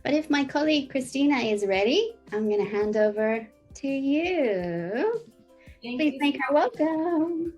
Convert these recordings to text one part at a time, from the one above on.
But if my colleague Cristina is ready, I'm going to hand over to you. Please make her welcome.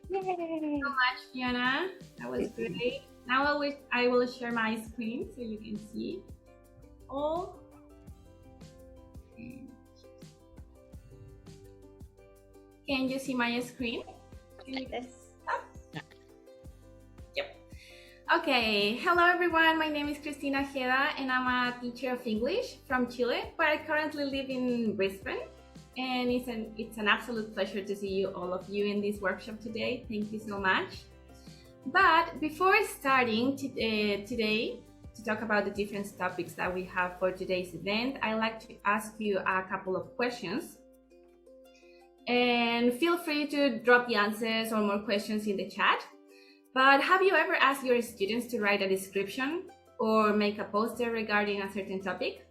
Yay. Thank you so much, Fiona. That was great. Now I will share my screen so you can see all. Can you see my screen? Like this. Yep. Okay. Hello, everyone. My name is Cristina Ojeda, and I'm a teacher of English from Chile, but I currently live in Brisbane. And it's an absolute pleasure to see all of you in this workshop today. Thank you so much. But before starting today to talk about the different topics that we have for today's event, I'd like to ask you a couple of questions. And feel free to drop the answers or more questions in the chat. But have you ever asked your students to write a description or make a poster regarding a certain topic?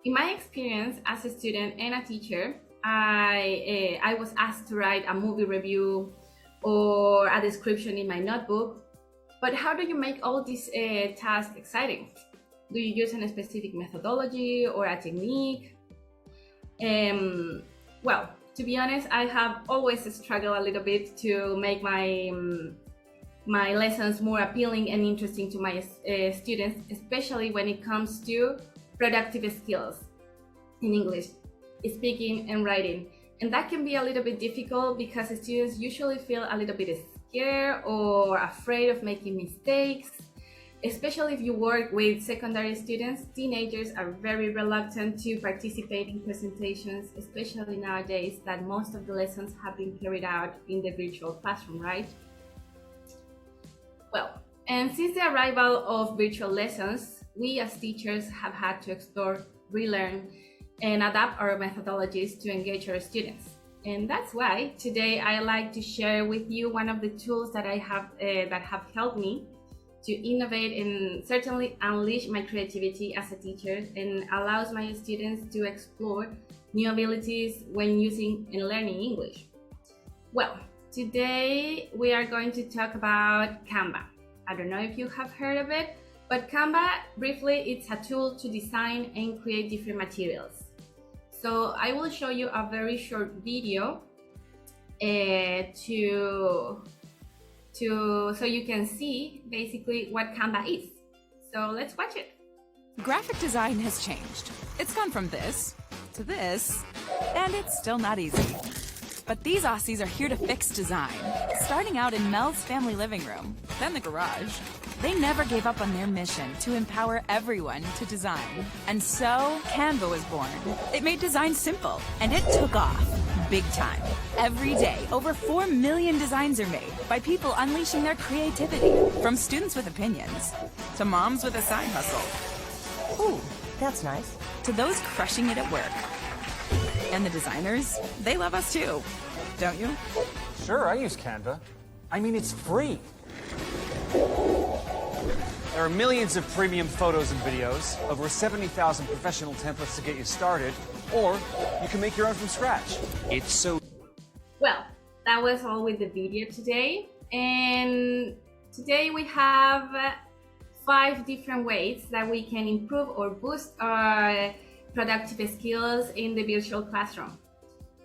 In my experience as a student and a teacher, I was asked to write a movie review or a description in my notebook. But how do you make all these tasks exciting? Do you use a specific methodology or a technique? Well, to be honest, I have always struggled a little bit to make my lessons more appealing and interesting to my students, especially when it comes to productive skills in English, speaking and writing. And that can be a little bit difficult because students usually feel a little bit scared or afraid of making mistakes. Especially if you work with secondary students, teenagers are very reluctant to participate in presentations, especially nowadays that most of the lessons have been carried out in the virtual classroom, right? Well, and since the arrival of virtual lessons, we as teachers have had to explore, relearn, and adapt our methodologies to engage our students. And that's why today I like to share with you one of the tools that I have that have helped me to innovate and certainly unleash my creativity as a teacher and allows my students to explore new abilities when using and learning English. Well, today we are going to talk about Canva. I don't know if you have heard of it, but Canva, briefly, it's a tool to design and create different materials. So I will show you a very short video so you can see basically what Canva is. So let's watch it. Graphic design has changed. It's gone from this to this, and it's still not easy. But these Aussies are here to fix design, starting out in Mel's family living room, then the garage. They never gave up on their mission to empower everyone to design. And so, Canva was born. It made design simple, and it took off, big time. Every day, over 4 million designs are made by people unleashing their creativity, from students with opinions, to moms with a side hustle. Ooh, that's nice. To those crushing it at work. And the designers, they love us too, don't you? Sure, I use Canva. I mean, it's free. There are millions of premium photos and videos, over 70,000 professional templates to get you started, or you can make your own from scratch. It's so... Well, that was all with the video today. And today we have 5 different ways that we can improve or boost our productive skills in the virtual classroom.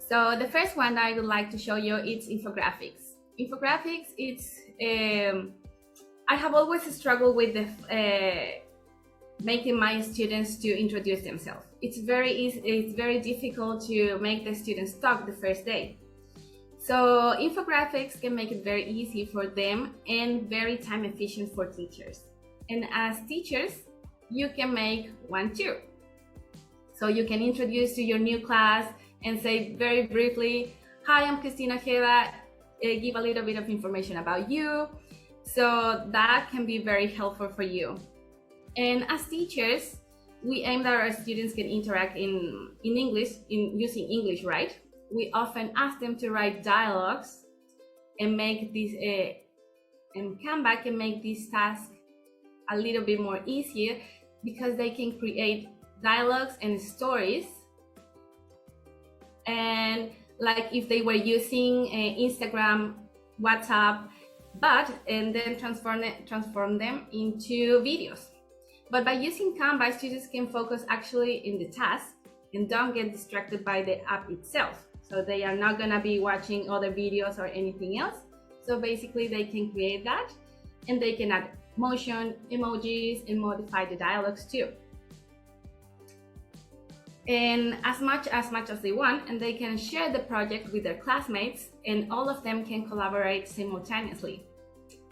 So the first one that I would like to show you is infographics. Infographics, it's I have always struggled with making my students to introduce themselves. It's very difficult to make the students talk the first day. So infographics can make it very easy for them and very time efficient for teachers. And as teachers, you can make one too. So you can introduce to your new class and say very briefly, "Hi, I'm Cristina Ojeda," give a little bit of information about you. So that can be very helpful for you. And as teachers, we aim that our students can interact in English, in using English, right? We often ask them to write dialogues and make this, and Canva can make this task a little bit more easier because they can create dialogues and stories. And like if they were using Instagram, WhatsApp, and then transform them into videos. But by using Canva, students can focus actually in the task and don't get distracted by the app itself. So they are not gonna be watching other videos or anything else. So basically they can create that, and they can add motion, emojis, and modify the dialogues too. And as much as they want, and they can share the project with their classmates, and all of them can collaborate simultaneously.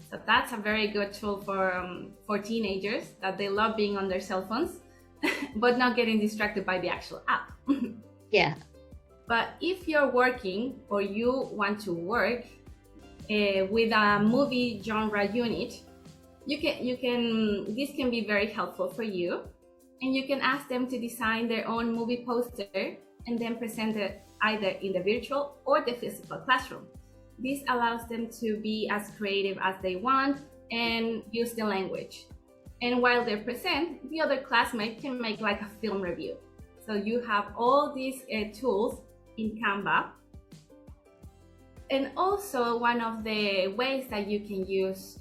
So that's a very good tool for teenagers, that they love being on their cell phones, but not getting distracted by the actual app. Yeah. But if you're working, or you want to work with a movie genre unit, this can be very helpful for you. And you can ask them to design their own movie poster and then present it either in the virtual or the physical classroom. This allows them to be as creative as they want and use the language. And while they're present, the other classmate can make like a film review. So you have all these tools in Canva. And also, one of the ways that you can use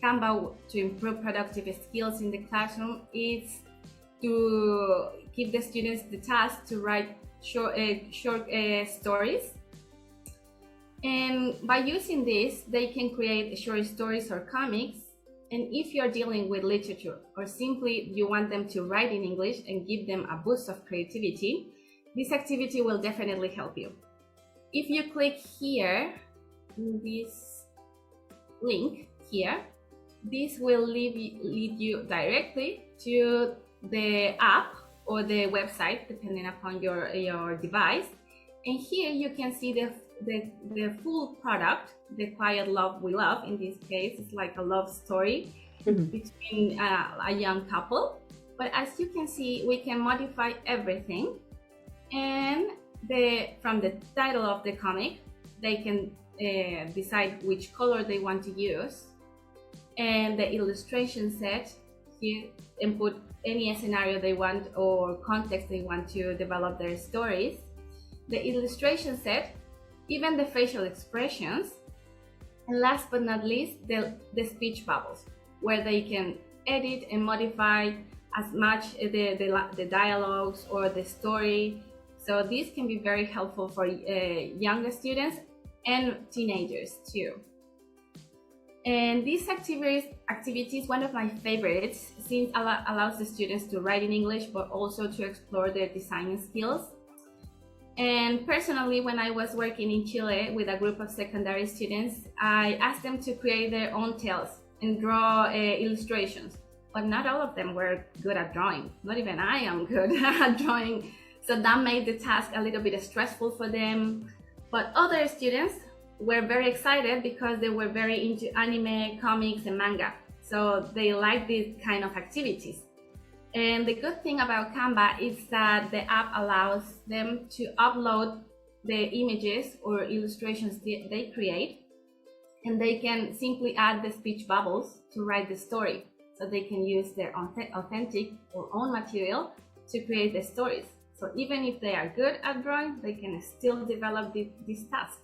Canva to improve productive skills in the classroom is to give the students the task to write short stories. And by using this, they can create short stories or comics. And if you're dealing with literature, or simply you want them to write in English and give them a boost of creativity, this activity will definitely help you. If you click here, in this link here, this will lead you directly to the app or the website, depending upon your device. And here you can see the full product, The Quiet Love We Love. In this case, it's like a love story between a young couple. But as you can see, we can modify everything. And from the title of the comic, they can decide which color they want to use. And the illustration set here, and put any scenario they want or context they want to develop their stories. The illustration set, even the facial expressions, and last but not least, the speech bubbles, where they can edit and modify as much the dialogues or the story. So this can be very helpful for younger students and teenagers too. And this activity is one of my favorites, since it allows the students to write in English, but also to explore their design skills. And personally, when I was working in Chile with a group of secondary students, I asked them to create their own tales and draw illustrations. But not all of them were good at drawing. Not even I am good at drawing. So that made the task a little bit stressful for them. But other students were very excited because they were very into anime, comics, and manga. So they like these kind of activities. And the good thing about Canva is that the app allows them to upload the images or illustrations they create, and they can simply add the speech bubbles to write the story. So they can use their authentic or own material to create the stories. So even if they are good at drawing, they can still develop this task.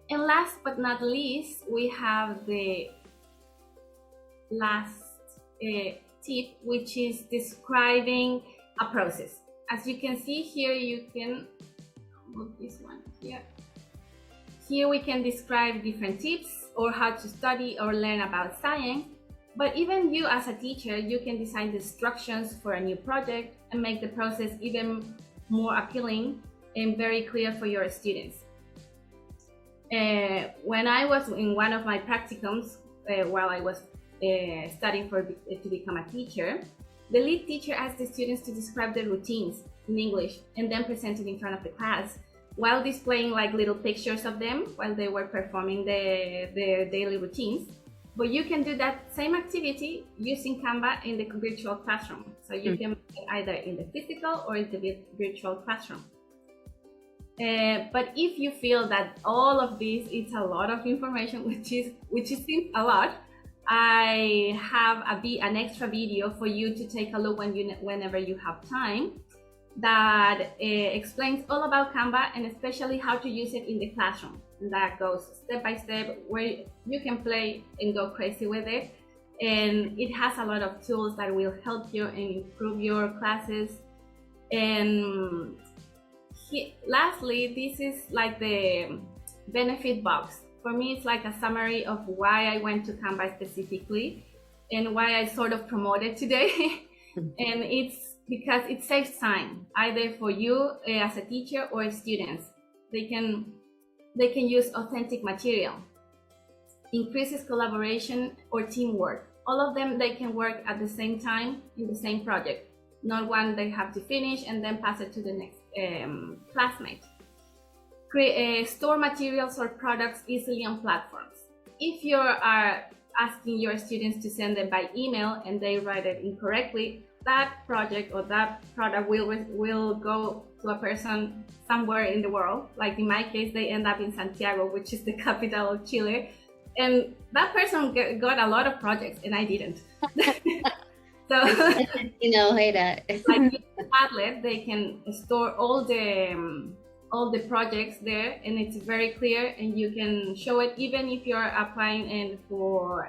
And last but not least, we have the last tip, which is describing a process. As you can see here, you can move this one here. Here we can describe different tips or how to study or learn about science. But even you as a teacher, you can design the instructions for a new project and make the process even more appealing and very clear for your students. When I was in one of my practicums, while I was studying to become a teacher, the lead teacher asked the students to describe their routines in English and then present it in front of the class, while displaying like little pictures of them while they were performing their daily routines. But you can do that same activity using Canva in the virtual classroom. So you can make it either in the physical or in the virtual classroom. But if you feel that all of this is a lot of information, which seems a lot, I have an extra video for you to take a look whenever you have time, that explains all about Canva and especially how to use it in the classroom. And that goes step by step, where you can play and go crazy with it. and it has a lot of tools that will help you and improve your classes. And lastly, this is like the benefit box. For me, it's like a summary of why I went to Canva specifically and why I sort of promoted today. And it's because it saves time, either for you as a teacher or students. They can use authentic material, increases collaboration or teamwork. All of them, they can work at the same time in the same project, not one they have to finish and then pass it to the next classmate. Store materials or products easily on platforms. If you are asking your students to send it by email and they write it incorrectly, that project or that product will go to a person somewhere in the world. Like in my case, they end up in Santiago, which is the capital of Chile. And that person got a lot of projects and I didn't. So, Ojeda. like with Padlet, they can store all the projects there, and it's very clear, and you can show it even if you're applying for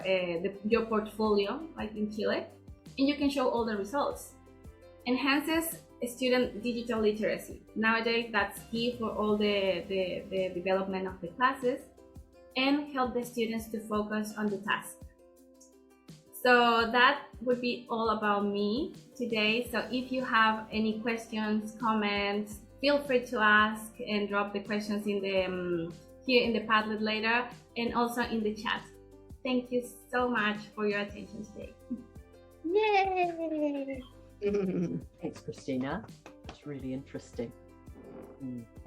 your portfolio, like in Chile, and you can show all the results. Enhances student digital literacy. Nowadays, that's key for all the development of the classes, and help the students to focus on the task. So that would be all about me today. So if you have any questions, comments, feel free to ask and drop the questions in the here in the Padlet later, and also in the chat. Thank you so much for your attention today. Yay! Thanks, Cristina. It's really interesting.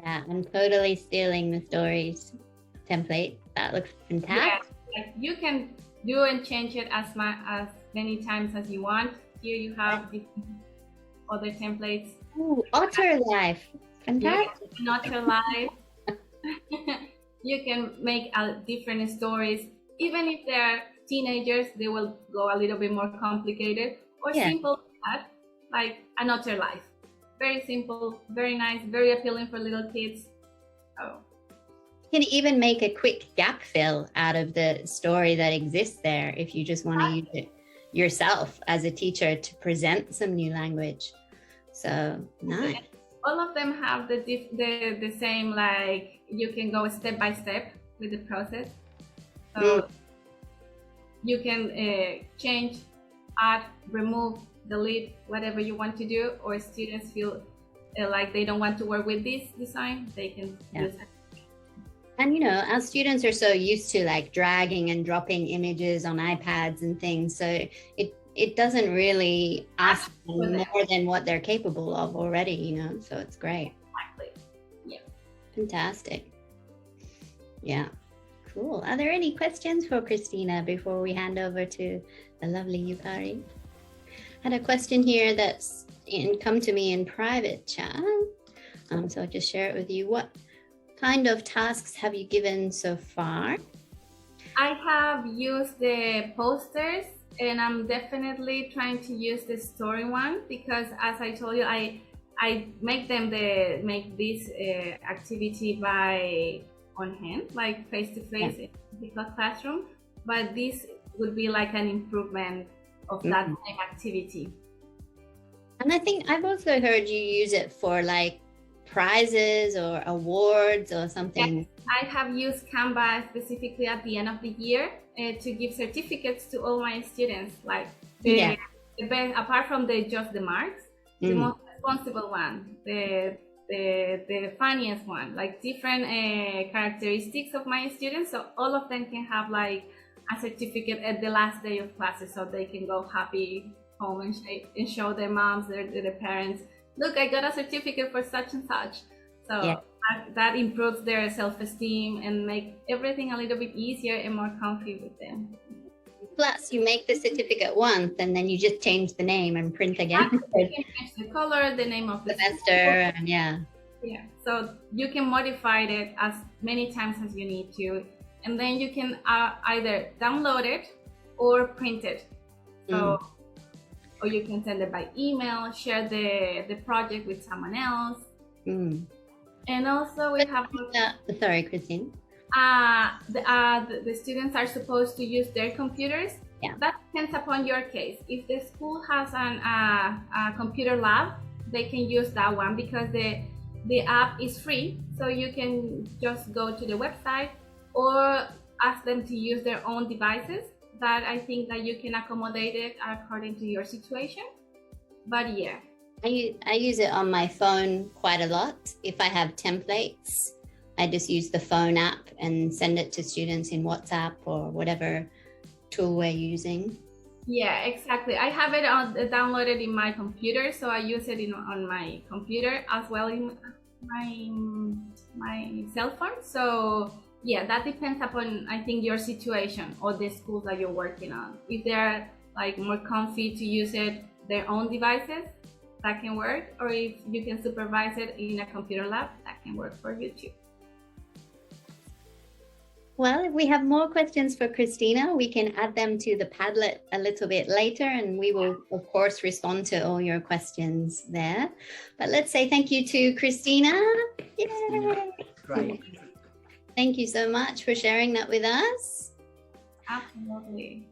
Yeah, I'm totally stealing the stories template. That looks fantastic. Yeah, like you can do and change it as many times as you want. Here you have different other templates. Ooh, Otter Life. Fantastic. Yeah, Otter Life. You can make different stories. Even if they're teenagers, they will go a little bit more complicated, or simple like an Otter Life. Very simple, very nice, very appealing for little kids. Oh. You can even make a quick gap fill out of the story that exists there if you just want to use it yourself as a teacher to present some new language. So nice. All of them have the same, like you can go step by step with the process. So you can change, add, remove, delete, whatever you want to do, or students feel like they don't want to work with this design, they can use it. And our students are so used to like dragging and dropping images on iPads and things, so it doesn't really ask them more than what they're capable of already, so it's great. Exactly. Yeah. Fantastic. Yeah. Cool. Are there any questions for Cristina before we hand over to the lovely Yukari? I had a question here that's come to me in private chat. So I'll just share it with you. What kind of tasks have you given so far? I have used the posters, and I'm definitely trying to use the story one, because as I told you, I make them make this activity on hand, like face to face in the classroom, but this would be like an improvement of that same activity. And I think I've also heard you use it for like prizes or awards or something. Yes, I have used Canva specifically at the end of the year to give certificates to all my students, like the best, apart from just the marks, the most responsible one, the funniest one, like different characteristics of my students, so all of them can have like a certificate at the last day of classes, so they can go happy home and show their moms, their parents, look, I got a certificate for such and such. So that improves their self-esteem and make everything a little bit easier and more comfy with them. Plus, you make the certificate once and then you just change the name and print again. You can change the color, the name of the semester, and yeah. So you can modify it as many times as you need to, and then you can either download it or print it. So, or you can send it by email, share the project with someone else. And also we have... sorry, Christine. The students are supposed to use their computers Yeah. That depends upon your case. If the school has a computer lab, they can use that one because the app is free. So you can just go to the website or ask them to use their own devices. That I think that you can accommodate it according to your situation. But yeah. I use it on my phone quite a lot. If I have templates, I just use the phone app and send it to students in WhatsApp or whatever tool we're using. Yeah, exactly. I have it downloaded in my computer, so I use it on my computer as well in my cell phone. So yeah, that depends upon, I think, your situation or the schools that you're working on. If they're like more comfy to use it their own devices, that can work. Or if you can supervise it in a computer lab, that can work for you too. Well, if we have more questions for Cristina, we can add them to the Padlet a little bit later, and we will, of course, respond to all your questions there. But let's say thank you to Cristina. Yay! Great. Thank you so much for sharing that with us. Absolutely.